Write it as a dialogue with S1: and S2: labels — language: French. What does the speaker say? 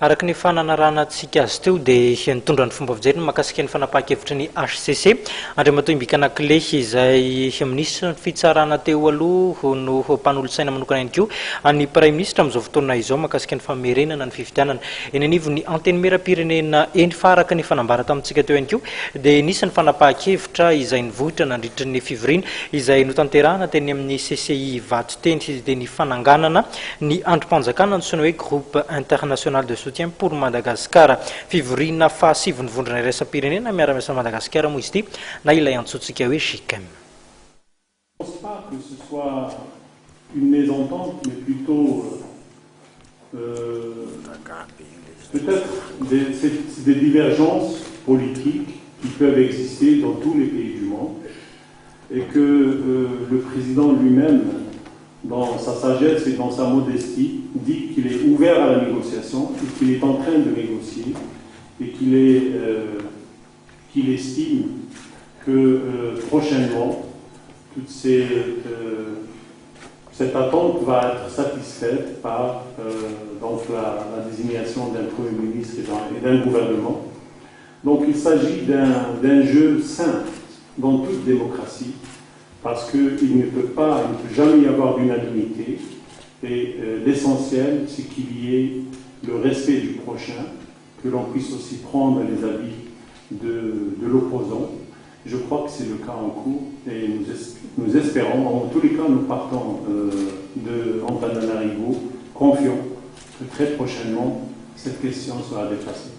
S1: Araka ny fananaranantsika azy teo dia nitondra ny fomba fijeriny mahakasika ny fanapahan-kevitry ny HCC andriamatoa imbika anakile izay minisitra ny fitsarana teo aloha no mpanolotsaina manokana ihany koa ny Premier ministre amin'izao fotoana izao mahakasika ny famerenana ny fifidianana eny anivo ny anteny meram-pirenena eny faraka ny fanambara tamintsika teo ihany koa dia nisy ny fanapahan-kevitra izay nivohitra nandritra ny fivoriana izay notanterahana teny amin'ny CCI Vatoteny dia ny fananganana ny androm-panjakana antsoina hoe groupe international de soutien pour Madagascar fivoriana fahasivy ny vondrona iraisam-pirenena miara-miasa Madagascar moa izy ity na ilay antsointsika hoe JICM.
S2: Je ne pense pas que ce soit une mésentente, mais plutôt peut-être des divergences politiques qui peuvent exister dans tous les pays du monde et que le président lui-même, dans sa sagesse et dans sa modestie, dit qu'il est ouvert à la négociation et qu'il est en train de négocier et qu'il estime que prochainement, toute cette attente va être satisfaite par donc la désignation d'un Premier ministre et d'un gouvernement. Donc il s'agit d'un jeu sain dans toute démocratie, parce qu'il ne peut jamais y avoir d'unanimité. Et l'essentiel, c'est qu'il y ait le respect du prochain, que l'on puisse aussi prendre les avis de l'opposant. Je crois que c'est le cas en cours et nous espérons, en tous les cas, nous partons de Antananarivo confiants que très prochainement, cette question sera dépassée.